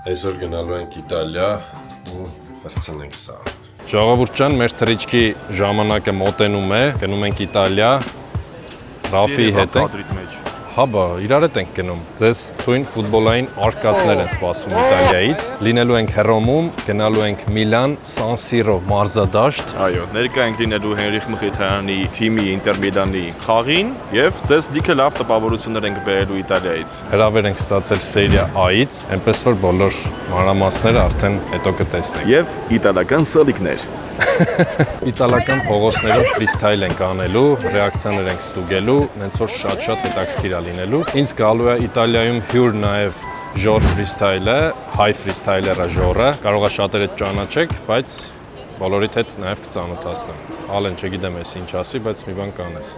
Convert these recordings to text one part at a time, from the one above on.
Այսօր գնալու ենք Իտալիա ու հասցնենք սա։ Ժողովուրդ ջան, մեր թռիչքի ժամանակը մոտենում է, գնում ենք Իտալիա, Ռաֆիի հետ ենք։ Հա բա, իրար հետ ենք գնում։ Ձեզ թույն ֆուտբոլային արկածներ են սպասում Իտալիայից։ Լինելու ենք Հռոմում, գնալու ենք Միլան, Սան Սիրո մարզադաշտ։ Այո, ներկա ենք լինելու Հենրիխ Մխիթարյանի թիմի Ինտեր Միլանի խաղին եւ ձեզ լիքը լավ տպավորություններ ենք բերելու Իտալիայից։ Հրավեր ենք ստացել Սերիա A-ից, այնպես որ բոլոր մանրամասները արդեն հետո կտեսնենք։ Եվ իտալական սալիկներ։ Իտալական փողոցներով ֆրիստայլ ենք անելու, ռեակցիաներ ենք ստուգելու, հենց որ շատ հետաքրքիր է լինելու։ Ինձ գալու է Իտալիայում հյուր նաև Ժոր ֆրիստայլը, հայ ֆրիստայլերը Ժորը, կարող է շատերը ճանաչեք, բայց բոլորիդ հետ նաև կծանոթացնեմ։ Ալեն, չգիտեմ ես ինչ ասի, բայց մի բան կանես։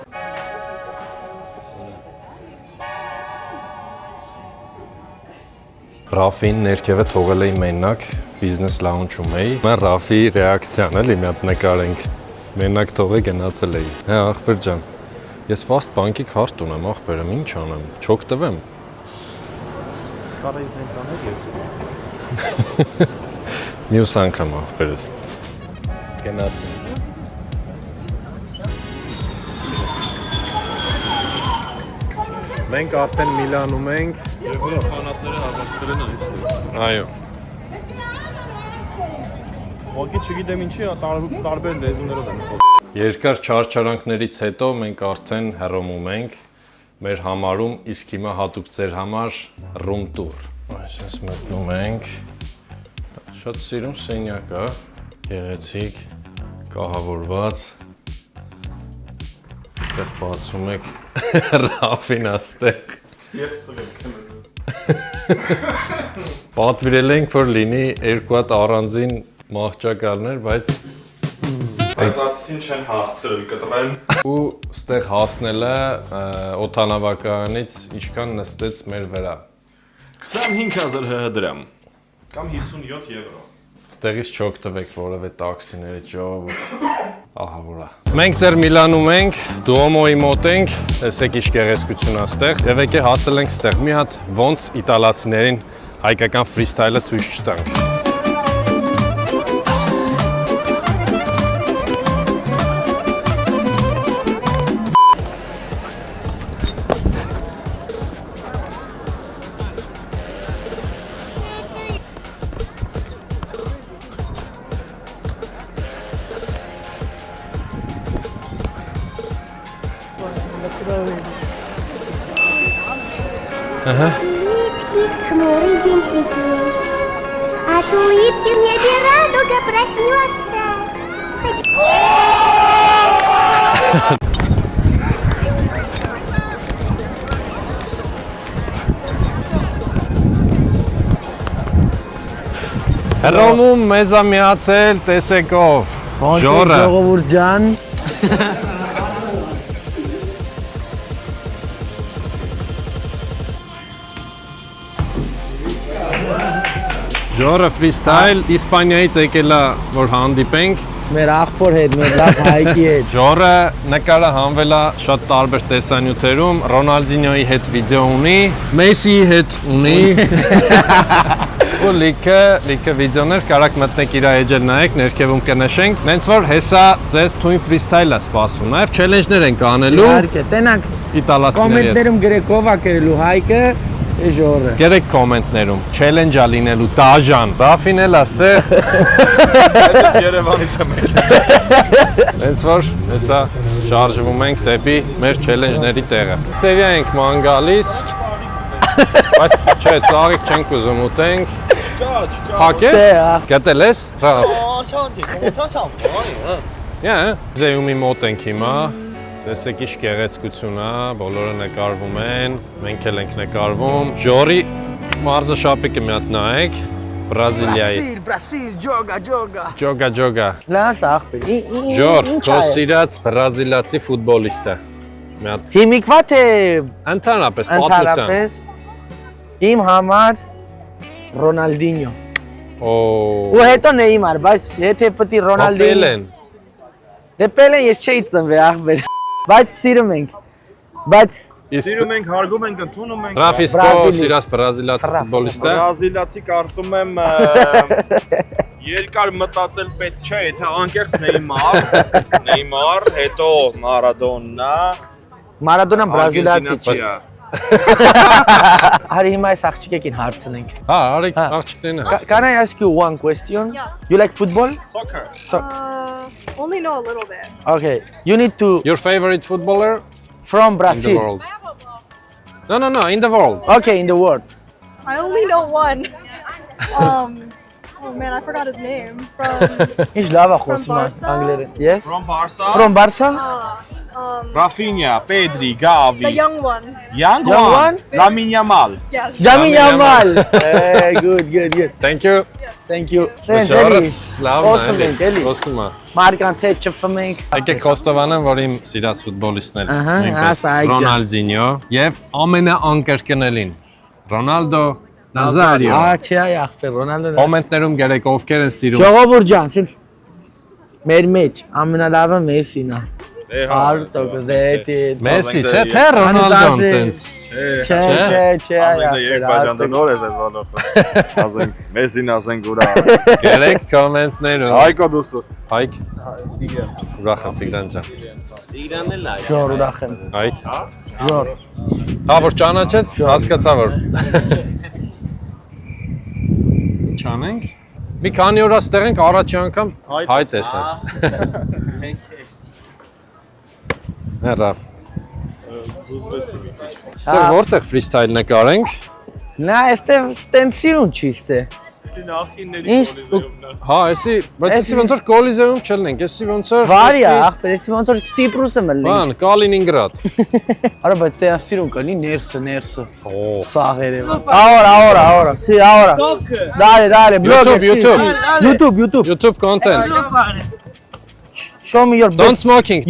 Ռաֆին ներքևը թողել էի մենակ, բիզնես լաունջում էի։ Mən Ռաֆիի ռեակցիան էլի մի հատ նկարենք։ Մենակ թողե գնացել էի։ Հա, ախպեր ջան։ Ես ֆաստ բանկի քարտ ունեմ, ախպերեմ, ինչ անեմ։ Չօգտվեմ։ Կարելի հենց անել ես։ Մյուս անգամ ախպերս։ Գնացին։ Մենք արդեն Միլանում ենք։ Եվ որ ֆանատները հավաքվել են այստեղ։ Այո։ Ոգի չգիտեմ ինչի, տարբեր լեզուներով են խոսում։ Երկար չարչարանքներից հետո մենք արդեն Հռոմում ենք, մեր համարում, իսկ հիմա հատուկ ձեր համար ռում տուր։ Այսպես մտնում ենք, շատ սիրուն սենյակ է, գեղեցիկ, կահավորված, այդտեղ բացում եք Ռաֆին աստեղ։ Ես տվեք կնորոս։ Պատվիրել ենք, որ լինի երկու հատ առանձին մահճակալներ, բայց ասին չեն հասցրել կտրեն։ ու ստեղ հասնելը օդանավակայանից ինչքան նստեց մեր վրա։ 25000 դրամ կամ 57 եվրո։ Ստեղից չօգտվեք որևէ տաքսիներից ժողովուրդ։ Ահա որա։ Մենք դեռ Միլանում ենք, Դուոմոյի մոտ ենք, տեսեք ինչ գեղեցկություն է ստեղ, եւ եկե հասել ենք ստեղ մի հատ ոնց իտալացիներին հայկական ֆրիստայլը ցույց չտանք։ Липкий, хмурый день светлый, от улыбки в небе радуга проснется. Հռոմում մեզ է միացել տեսեկով։ Ժորը։ Ժողովուրդ ջան։ Ժորը ֆրիստայլ Իսպանիայից եկել է, որ հանդիպենք։ Մեր աղբոր հետ, մեր լավ հայկի հետ։ Ժորը նկարը հանվել է շատ տարբեր տեսանյութերում, Ռոնալդինյոյի հետ վիդեո ունի, Մեսսիի հետ ունի։ Ու լիքը վիդեոներ կարաք մտնեք իր էջել նայեք, ներքևում կնշենք։ Նենց որ հեսա ձեզ թույն ֆրիստայլ է սպասվում, նաև չելենջներ ենք անելու։ Իհարկե, տենակ Իտալացիների հետ։ կոմենտներում գրեք ով է կերելու հայկը, Ժորը։ Գրեք կոմենտներում, չելենջ է լինելու դաժան։ Ռաֆին էլ աստեղ։ Այս Երևանից եմ եկել։ Հենց որ հեսա շարժվում ենք դեպի մեր չելենջների տեղը։ Սերիա ենք ման գալիս, բայց չէ, ծաղիկ չենք ուզում ուտենք։ Հակե՞։ Չէ, հա։ Գտել ես, Ռաֆ։ Ա, Զեյումի մոտ ենք հիմա, տեսեք ինչ գեղեցկություն է, բոլորը նկարվում են, մենք էլ ենք նկարվում։ Ժորի մարզաշապիկը մի հատ նայեք, Բրազիլիայի։ Բրազիլ, ջոգա։ Ջոգա։ Լաս աղբեր։ Ժոր, քո սիրած բրազիլացի ֆուտբոլիստը։ Մի հատ Հիմիկվա թե ընդհանրապես պատմության։ ընդհանրապես իմ համար Ռոնալդինյո։ Օ։ Ու հետո Նեյմար, բայց եթե պետք է Ռոնալդինյո։ Պելեն։ Դե Պելեն ես չէի ծնվել աղբեր։ Բայց սիրում ենք։ Բայց Սիրում ենք, հարգում ենք, ընդունում ենք։ Ռաֆիսկո Բրազիլի։ սիրած բրազիլացի ֆուտբոլիստ է։ Բրազիլացի կարծում եմ երկար մտածել պետք չէ, եթե անկեղծ Նեյմար, հետո Մարադոննա, Մարադոնան բրազիլացի չէ։ Արգենտինացի է։ Հարի հիմա այս աղջիկին հարցնենք։ Հա, արեք աղջիկներն է։ Can I ask you one question? Yeah. You like football? Soccer. Only know a little bit. Okay. You need to Your favorite footballer from in the Brazil. world? No, in the world. Okay, in the world. I only know one. Oh man, I forgot his name. Ինչ լավ է From խոսում Barca? անգլերեն։ Yes. From Barca. From Barca? Rafinha, Pedri, The Gavi. young one. Young Young one. one? Lamine Yamal. Yeah. Ջամի Yamal. Yamal. Hey, good. Thank you. Thank you. Սենց Շորս էլի։ լավն Խոսում է ենք էլի։ էլի։ Խոսում է։ Մարկանց հետ չփում ենք։ Եկեք խոստովանեմ, որ իմ սիրած ֆուտբոլիստն է։ Ահա, ասա, այդքան։ Ռոնալդինյո եւ ամենաանկրկնելին Ռոնալդո Նազարիո։ Չէ, այ ախպեր Ռոնալդոն։ Կոմենտներում գերեք ովքեր են սիրում։ Ժողովուրդ ջան, սենց մեր մեջ ամենալավը Մեսին է։ 100% Մեսի, չէ՞ թե Ռոնալդոն տենց։ Չէ, այ Երբ բաժանդնոր ես այս ոլորտը։ Ասենք, Մեսին ասենք ուրա։ Գերեք կոմենտներում։ Հայկո դուսուս։ Հայք։ Ուրախ եմ Տիգրան ջան։ ժոր ուրախ եմ։ Հայք։ Ժոր։ Հա որ ճանաչեց, հասկացա որ։ Ինչ անենք։ Մի քանի օր աստեղ ենք առաջի անգամ հայ տեսանք։ Հələ։ Ստեղ որտեղ ֆրիստայլ նկարենք։ Նա այստեղ ստենսիրուն չի ստե։ Ինչ Հա, էսի, բայց էսի ոնց որ Կոլիզեում չլնենք, էսի ոնց որ վարի է, ախպեր, էսի ոնց որ Սիպրուսը մլնենք։ Բան, Կալինինգրադ։ Արա բայց ստենսիրուն կլինի ներսը։ Օ, Սաղերը։ Ahora. Sí, ahora. Dale, blogger. YouTube. YouTube content. Show me your Don't best. smoking.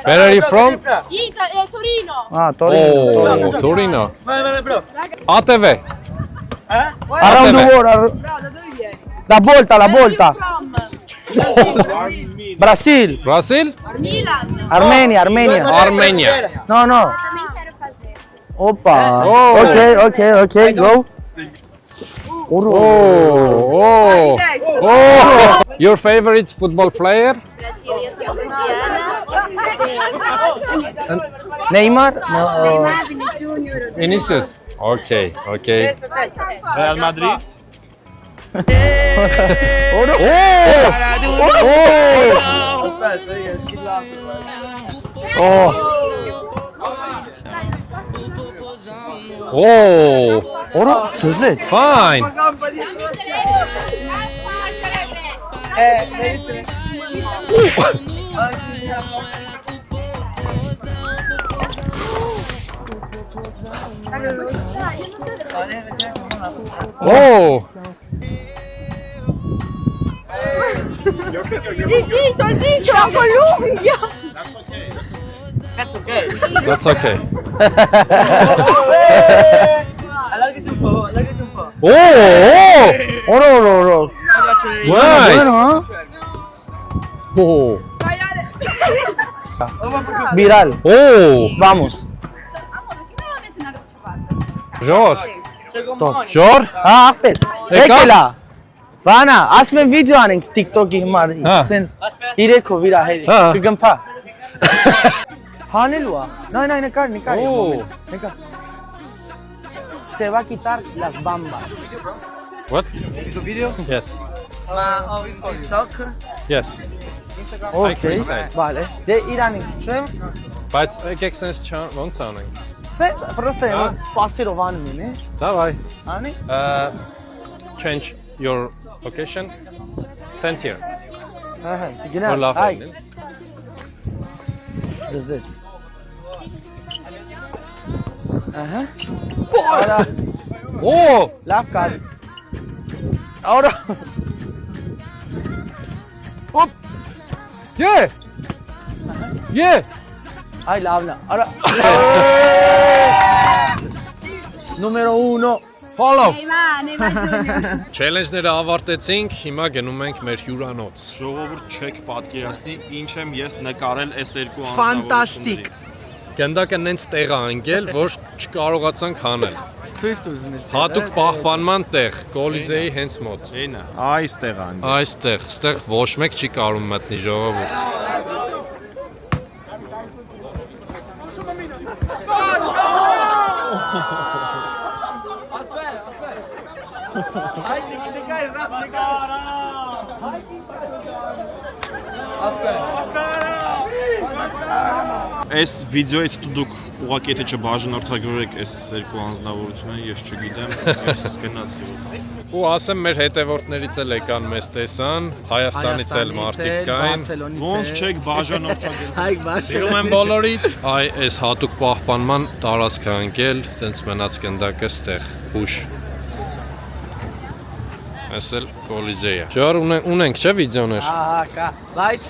Where are you from? Torino. Ah, Torino. Oh, Torino. ATV. Around the world. La volta. From Brazil. Brazil? Milan. Armenia. No. Também quero fazer. Opa. Oh. Okay, go. Oh. Your favorite football player? Brasília, sou colombiana. Neymar? Neymar, Vini Júnior. Vinicius. Okay. Real Madrid. Oh. Ora, düzlet. Fine. Oh. Dito, a Colombia. That's okay. Alárgate un poco. Oh. Ora. Nice. Bueno, Oh. Viral. Oh. Vamos. Jor. Ah, aferin. Եկա։ Եկելա։ Վանա, ասում եմ վիդեո անենք TikTok-ի հիմար, Հա։ սենց 3-ով իրա հերի, Հա։ կգմփա։ Հանելու է։ Նայ, նկար, Oh. նկար։ Se va a quitar las bambas. What? ¿Tu video? Yes. TikTok. Yes. Okay. freestyle. Vale. De İran gideceğim. Բայց եկեք sense ոնց անենք։ Սենց պրոստը Հա։ պաստերով անում են, է։ Давай. Անի։ Change your location. Stand here. Ահա, Որ գնա։ լավ Այ, է։ դզեց։ Ահա։ Արա, Oh. լավ կար։ Արա։ Yeah. Այ լավն է։ Արա։ Նոմերո 1։ Follow. Neymar Júnior. Challenge-ները ավարտեցինք, հիմա գնում ենք մեր հյուրանոց։ Ժողովուրդ չեք պատկերացնի ինչ եմ ես նկարել այս երկու Ֆանտաստիկ։ Գնդակը նենց տեղ է ընկել, որ չկարողացանք հանել։ Ցույց ուզում ես։ Հատուկ պահպանման տեղ, Կոլիզեի հենց մոտ։ Էնա, այստեղ ան։ Այստեղ, ստեղ ոչ մեկ չի կարող մտնի ժողովուրդ։ Այս վիդեոից դուք ուղղակի եթե չբաժանորդագրեք այս երկու անձնավորությունը, ես չգիտեմ, ես գնացի։ Ու ասեմ մեր հետևորդներից էլ եկան մեզ տեսան, Հայաստանից էլ մարդիկ կային։ Ոնց չեք բաժանորդագրել։ Հայք Սիրում եմ բոլորիդ։ Այ այս հատուկ պահպանման տարածք է ընկել, տենց մնաց գնդակը ստեղ, հուշ։ Այս էլ Կոլիզեյը։ Ջար ունենք չէ վիդեոներ։ Ահա, կա, բայց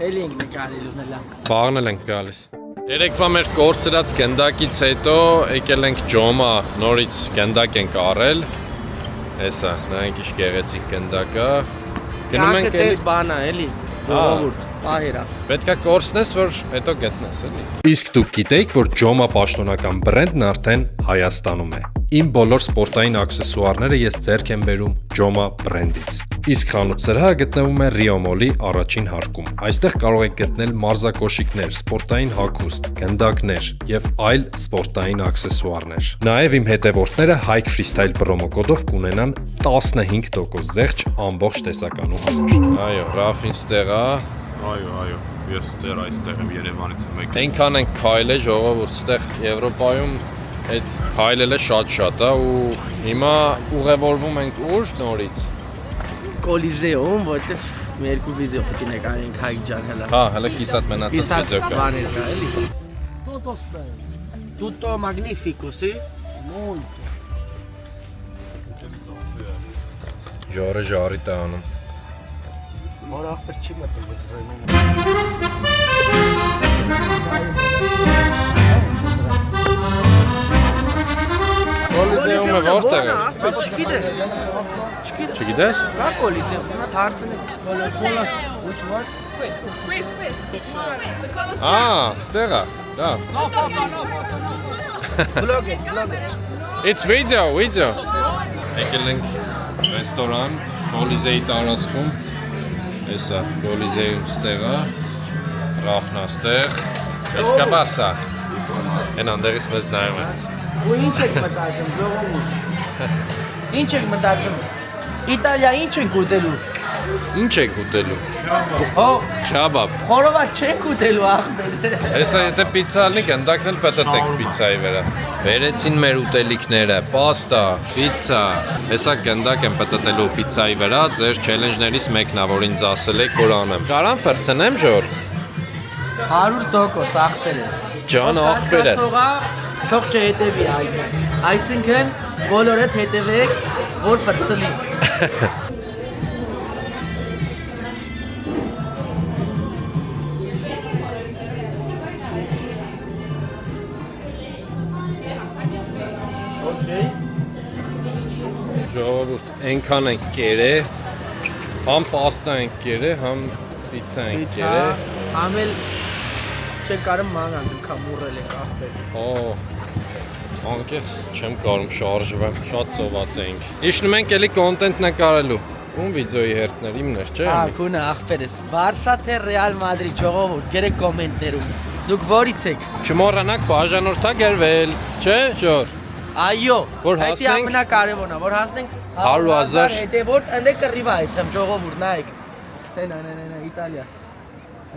էլի ենք նկարելուն էլա։ Բաղնել ենք գալիս։ Երեկվա մեր կորցրած գնդակից հետո եկել ենք Ջոմա, նորից գնդակ ենք առել։ Հեսա, նայենք ինչ գեղեցիկ գնդակը։ Գնում ենք էլի բանա էլի։ Ժողովուրդ, պահերա։ Պետքա կորցնես, որ հետո գտնես էլի։ Իսկ դուք գիտեիք, որ Ջոմա պաշտոնական բրենդն արդեն Հայաստանում է։ Իմ բոլոր սպորտային աքսեսուարները ես ձեռք եմ բերում Ջոմա բրենդից։ Իսկ խանութ սրահը գտնվում է Rio Mall-ի առաջին հարկում։ Այստեղ կարող եք գտնել մարզակոշիկներ, սպորտային հագուստ, գնդակներ եւ այլ սպորտային աքսեսուարներ։ Նաեւ իմ հետևորդները Hike Freestyle պրոմոկոդով կունենան 15% զեղչ ամբողջ տեսականու համար։ Այո, Ռաֆին ստեղ է։ Այո, ես դեռ այստեղ եմ Երևանից եմ եկել։ Այնքան ենք քայլել ժողովուրդ, ստեղ Եվրոպայում այդ քայլելը շատ է ու հիմա ուղևորվում ենք ուր նորից։ Կոլիզեում, որտեղ մի երկու վիդեո պետք է նկարենք Հայկ ջան հələ։ Հա, հələ կիսատ մնացած վիդեո կա։ Բաներ կա, էլի։ Tutto magnifico, sì? Molto։ Ժորը ժարի տա անում։ Որ ախպեր չի մտել Կոլիզեումը որտեղ է։ Չգիտեմ։ Չգիտես։ Կա կոլիզեում, նա դարձնենք։ Ստեղ է։ Լավ։ Վլոգ է։ It's video։ Եկել ենք ռեստորան Կոլիզեի տարածքում։ Էսա Կոլիզեում ստեղ է։ Ռաֆն է ստեղ։ Էսկաբարսա։ Են անդերից մեզ նայում է։ Ու ինչ եք մտածում, ժողովուրդ։ Ինչ եք մտածում։ Իտալիա ինչ ենք ուտելու։ Ինչ եք ուտելու։ Հո, Չաբաբ։ խորոված չենք ուտելու ախպեր։ Հեսա եթե պիցա լինի, գնդակն էլ պետք պիցայի վրա։ Վերեցին մեր ուտելիքները, պաստա, պիցա։ Հեսա գնդակ եմ պետքելու պիցայի վրա, ձեր չելենջներից մեկն է, որ ինձ ասել եք, որ անեմ։ Կարամ ֆրցնեմ ջոր։ 100% ախպեր ես։ Ջան ախպեր ես։ Թող չհետևի այգը։ Այսինքն բոլորդ հետևեք, որ ֆրցնի։ Ժողովուրդ, այնքան ենք կերել, համ պաստա ենք կերել, համ պիցա ենք կերել։ Համ էլ չեն կարում մանանք, կամուրել ենք ախպեր։ Անկեղծ չեմ կարում շարժվեմ, շատ սոված էինք։ Իջնում ենք էլի կոնտենտ նկարելու։ Ում վիդեոյի հերթներ իմներ, չէ՞։ Հա, քունը ախպերս։ Բարսա թե Ռեալ Մադրիդ ժողովուրդ, գրեք կոմենտներում։ Դուք որից եք։ Չմոռանաք բաժանորդագրվել, չէ՞, Ժոր։ Այո, Որ հասնենք ամենակարևորն է, որ հասնենք 100,000 հետևորդ, ընդ կռիվա այդեմ ժողովուրդ, նայեք։ Նայ, Իտալիա։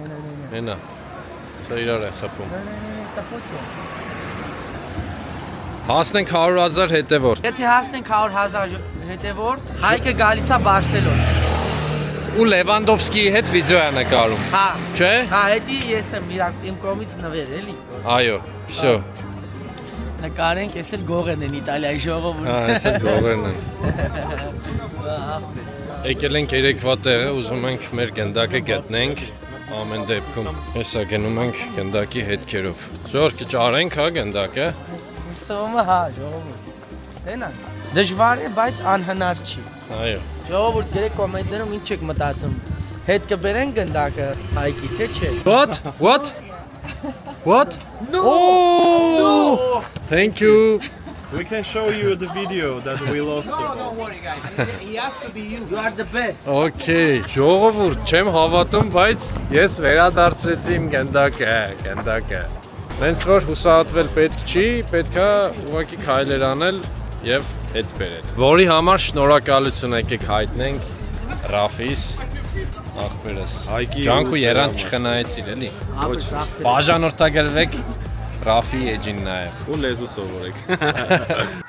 Նայ։ Հենա։ Սա իրար է խփում։ Նայ, տապոչո։ Հասնենք 100,000 հետևորդ։ Եթե հասնենք 100,000 հետևորդ, Հայկը գալիս է Բարսելոն։ Ու Լևանդովսկիի հետ վիդեո է նկարում։ Հա։ Չէ։ Հա, հետի ես եմ իմ կողմից նվեր, էլի։ Այո, всё։ Նկարենք, ես էլ գողեն են Իտալիայի ժողովուրդ։ Հա, ես էլ գողերն են։ Եկել ենք երեկվա տեղը, ուզում ենք մեր գնդակը գտնենք ամեն դեպքում։ Հեսա գնում ենք գնդակի հետքերով։ Ժոր, կճարենք հա գնդակը։ Ստոմը հա, ժողովուրդ։ Տենա։ Դժվար է, բայց անհնար չի։ Այո։ Ժողովուրդ գրեք կոմենտներում ինչ եք մտածում։ Հետ կբերեն գնդակը Հայկի, թե չէ։ What? What? No! Oh! Thank you. We can show you the video that we lost. Don't worry guys. He has to be you. You are the best. Okay, ժողովուրդ, չեմ հավատում, բայց ես վերադարձրեցի իմ գնդակը։ Հենց որ հուսահատվել պետք չի, պետքա ուղղակի քայլեր անել եւ հետ բերել։ Որի համար շնորհակալություն եկեք հայտնենք Ռաֆիս ախպերս։ Ջանք ու երան չխնայեցիր էլի։ Բաժանորդագրվեք Ռաֆի էջին նաև։ Ու լեզու սովորեք։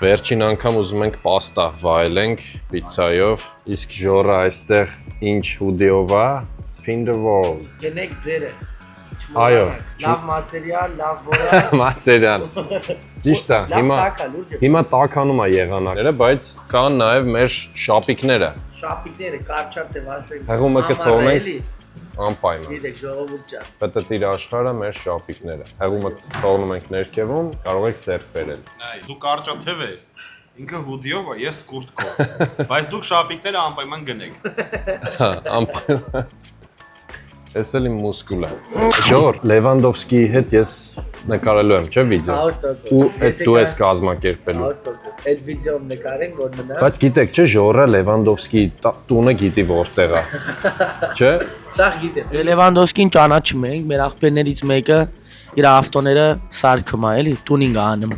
Վերջին անգամ ուզում ենք պաստա վայելենք պիցայով, իսկ ժորը այստեղ ինչ հուդիով է, spin the world։ Գնեք ձերը։ Այո։ Լավ մատերիալ, լավ որա։ Մատերիալ։ Ճիշտ է, հիմա տաքանում է եղանակները, բայց կան նաև մեր շապիկները։ Շապիկները կարճատ է վասել։ Հեղումը կթողնենք անպայման։ Գիտեք, ժողովուրդ ջան։ Պետտիր աշխարհը մեր շապիկները։ Հեղումը թողնում ենք ներքևում, կարող եք ձեռք բերել։ Այ դու կարճաթև ես։ Ինքը հուդիով է, ես կուրտկով։ Բայց դուք շապիկները անպայման գնեք։ Անպայման։ Էս էլ իմ մուսկուլը։ Ժոր, Լևանդովսկիի հետ ես նկարելու եմ, չէ՞ վիդեո։ Ու այդ դու ես կազմակերպելու։ Այդ վիդեոն նկարենք, որ մնա։ Բայց գիտեք, չէ՞ Ժորը Լևանդովսկիի տունը գիտի որտեղ է։ Չէ՞։ Սա գիտեմ։ Լևանդովսկին ճանաչում ենք, մեր աղբերներից մեկը իր ավտոները սարքում է, էլի, տունինգ անում։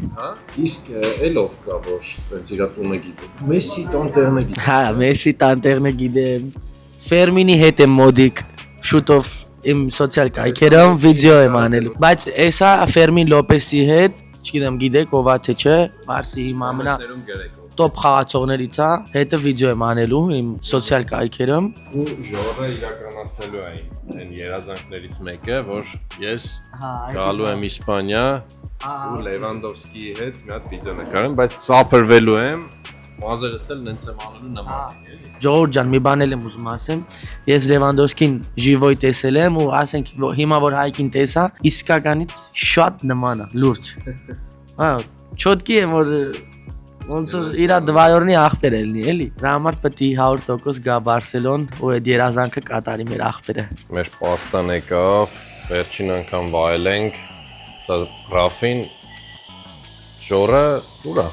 Իսկ էլով կա, որ այնց իր տունը գիտի։ Մեսսի տանտերնը գիտի։ Հա, Մեսսի տանտերնը գիտեմ։ Ֆերմինի հետ եմ մոդիկ շուտով իմ սոցիալ կայքերում վիդեո եմ անելու։ Բայց էսա Ֆերմին Լոպեսի հետ, չգիտեմ գիտեք ով է թե չէ, Մարսի հիմա ամենա տոպ խաղացողներից է, հետը վիդեո եմ անելու իմ սոցիալ կայքերում։ Ու Ժորը իրականացնելու է այն երազանքներից մեկը, որ ես գալու եմ Իսպանիա ու Լևանդովսկիի հետ մի հատ վիդեո նկարեմ, բայց սափրվելու եմ, մազերս էլ նենց եմ անելու նման։ Ժողովուրդ ջան, մի բան եմ ուզում ասեմ, ես Լևանդովսկին ժիվոյ տեսել եմ ու ասենք հիմա որ հայկին տեսա, իսկականից շատ նման է, լուրջ։ Հա, չոտկի եմ որ ոնց որ իրա դվայորնի ախպեր ելնի, էլի։ Դրա համար պետք է 100% գա Բարսելոն ու այդ երազանքը կատարի մեր ախպերը։ Մեր պաստան եկավ, վերջին անգամ վայելենք, սա Ռաֆին, Ժորը ուրա։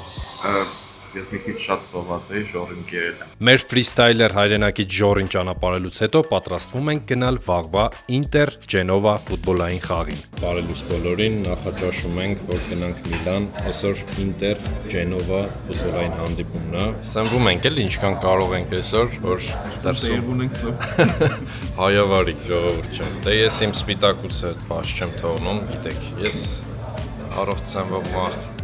Ես մի քիչ շատ սոված էի Ժորին կերել։ Մեր ֆրիստայլեր հայրենակից Ժորին ճանապարհելուց հետո պատրաստվում ենք գնալ վաղվա Ինտեր Ջենովա ֆուտբոլային խաղին։ Բարելույս բոլորին, նախաճաշում ենք, որ գնանք Միլան, այսօր Ինտեր Ջենովա ֆուտբոլային հանդիպումն է։ Սնվում ենք էլ ինչքան կարող ենք այսօր, որ դրսում ունենք սա։ հայավարիկ ժողովուրդ ջան։ Դե ես իմ սպիտակուցը բաց չեմ թողնում, գիտեք, ես առողջ ցանվող մարդ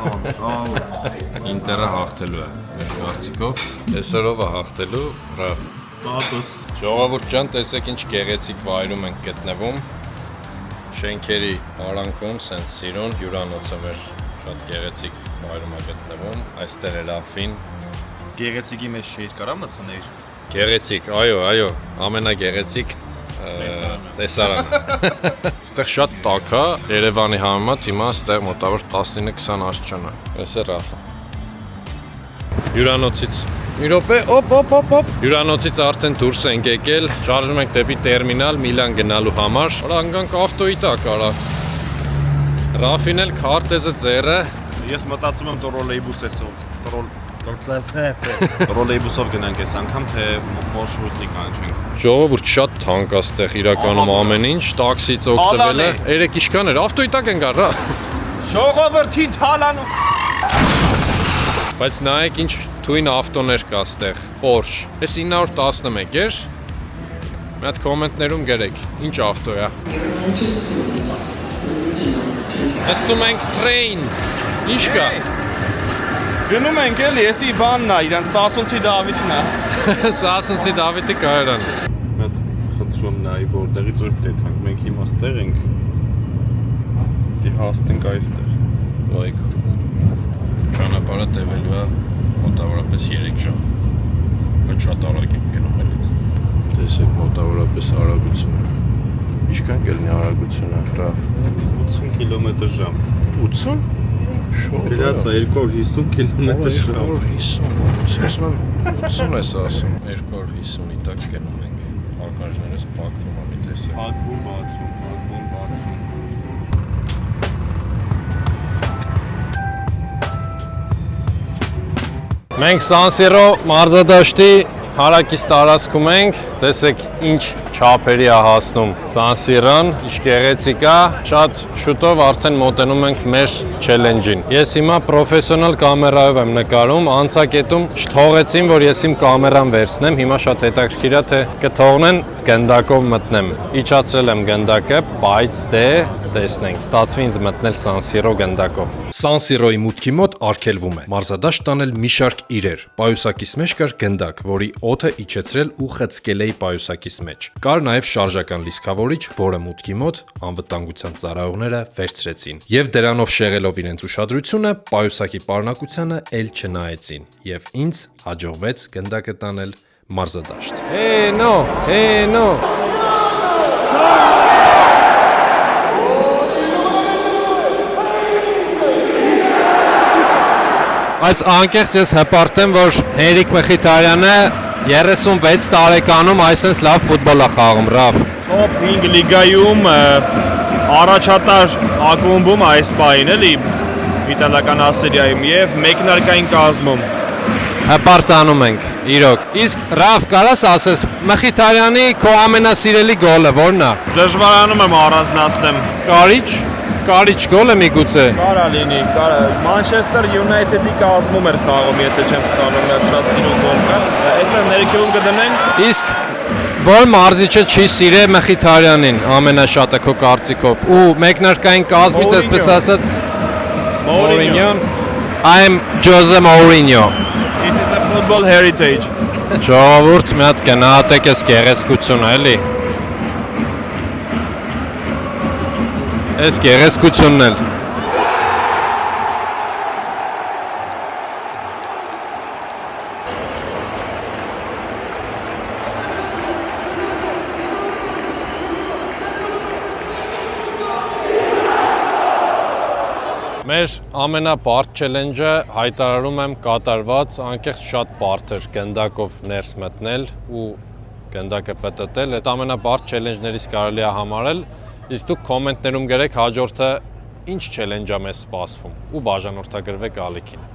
Ինտերը հաղթելու է մեր կարծիքով, տեսերով է հաղթելու Ռաֆ։ Տատոս։ Ժողովուրդ ջան, տեսեք ինչ գեղեցիկ վայրում ենք գտնվում։ Շենքերի արանքում, սենց սիրուն, հյուրանոցը մեր շատ գեղեցիկ վայրում է գտնվում։ Այստեղ է Ռաֆին։ Գեղեցիկի մեջ շեյթ կարա մտցնել։ Գեղեցիկ, այո, ամենագեղեցիկ տեսարանը։ Այստեղ շատ տաք է, Երևանի համեմատ հիմա այստեղ մոտավոր 19-20 աստիճան է։ Էս է Ռաֆը։ Հյուրանոցից մի րոպե, օպ։ Հյուրանոցից արդեն դուրս ենք եկել, շարժում ենք դեպի տերմինալ Միլան գնալու համար։ Արա ընկանք ավտոյի տակ արա։ Ռաֆին էլ քարտեզը ձեռը։ Ես մտածում եմ տրոլեյբուսով, տրոլեյբուսով գնանք այս անգամ, թե մարշրուտի կանչենք։ Ժողովուրդ շատ թանկ է այստեղ իրականում ամեն ինչ, տաքսից օգտվել է։ Երեք իշքան էր, ավտոյի տակ են գարա։ Ժողովրդին թալանում։ Բայց նայեք ինչ թույն ավտոներ կա այստեղ, Porsche։ Էս 911 էր։ Մի հատ կոմենտներում գրեք, ինչ ավտո է։ Նստում ենք train։ Ինչ կա։ Գնում ենք էլի, եսի բանն է, իրան Սասունցի Դավիթն է։ Սասունցի Դավիթի կայարան։ Մեծ խնդրում նայի, որտեղից որ դեթանք, մենք հիմա ստեղ ենք։ Դի հասնենք այստեղ։ Ոյք։ Ճանապարհը տևելու է մոտավորապես 3 ժամ։ Բայց շատ արագ ենք գնում էլի։ Տեսեք մոտավորապես արագությունը։ Ինչքան կլինի արագությունը, Ռաֆ։ 80 կմ/ժ։ 80 Գրած է 250 կմ/ժ։ 80 ես ասում։ 250-ի տակ գնում ենք։ Ականջներս փակվում անի տեսեք։ Փակվում, բացվում։ Մենք San Siro մարզադաշտի հարակից տարածքում ենք, տեսեք ինչ չափերի է հասնում San Siron, ինչ գեղեցիկ է, շատ շուտով արդեն մոտենում ենք մեր չելենջին։ Ես հիմա պրոֆեսիոնալ կամերայով եմ նկարում, անցակետում չթողեցին, որ ես իմ կամերան վերցնեմ, հիմա շատ հետաքրքիր է, թե կթողնեն գնդակով մտնեմ։ Իջացրել եմ գնդակը, բայց դե տեսնենք, ստացվի ինձ մտնել San Siro գնդակով։ San Siro-ի մուտքի մոտ արգելվում է մարզադաշտ տանել մի շարք իրեր։ Պայուսակիս մեջ կար գնդակ, որի օդը իջեցրել ու խցկել էի պայուսակիս մեջ։ Կար նաև շարժական լիսկավորիչ, որը մուտքի մոտ անվտանգության ծառայողները վերցրեցին։ Եվ դրանով շեղելով իրենց ուշադրությունը, պայուսակի պարունակությանը էլ չնայեցին։ Եվ ինձ հաջողվեց գնդակը տանել մարզադաշտ։ Հենո։ Այս անկեղծ ես հպարտեմ, որ Հենրիկ Մխիթարյանը 36 տարեկանում այսպես լավ ֆուտբոլ է խաղում, Ռաֆ։ Top 5 լիգայում առաջատար ակումբում այս պահին էլի իտալական ասերիայում եւ մեկնարկային կազմում։ Հպարտանում ենք, իրոք։ Իսկ Ռաֆ, կարաս ասես, Մխիթարյանի քո ամենասիրելի գոլը ո՞րն է։ Դժվարանում եմ առանձնացնեմ։ Կարիչ գոլը միգուցե։ Կարա լինի, Manchester United-ի կազմում էր խաղում, եթե չեմ սխալվում, նա շատ սիրուն գոլ կա։ Այստեղ ներքևում կդնենք։ Իսկ ո՞ր մարզիչը չի սիրե Մխիթարյանին ամենաշատը քո կարծիքով։ Ու մեկնարկային կազմից այսպես ասած Mourinho. I am Jose Mourinho։ This is a football heritage. Ժողովուրդ, մի հատ գնահատեք այս գեղեցկությունը, էլի։ Այս գեղեցկությունն էլ։ Մեր ամենաբարդ չելենջը հայտարարում եմ կատարված, անկեղծ շատ բարդ էր գնդակով ներս մտնել ու գնդակը պտտել, այդ ամենաբարդ չելենջներից կարելի է համարել, իսկ դուք կոմենտներում գրեք հաջորդը ինչ չելենջ է մեզ սպասվում ու բաժանորդագրվեք ալիքին։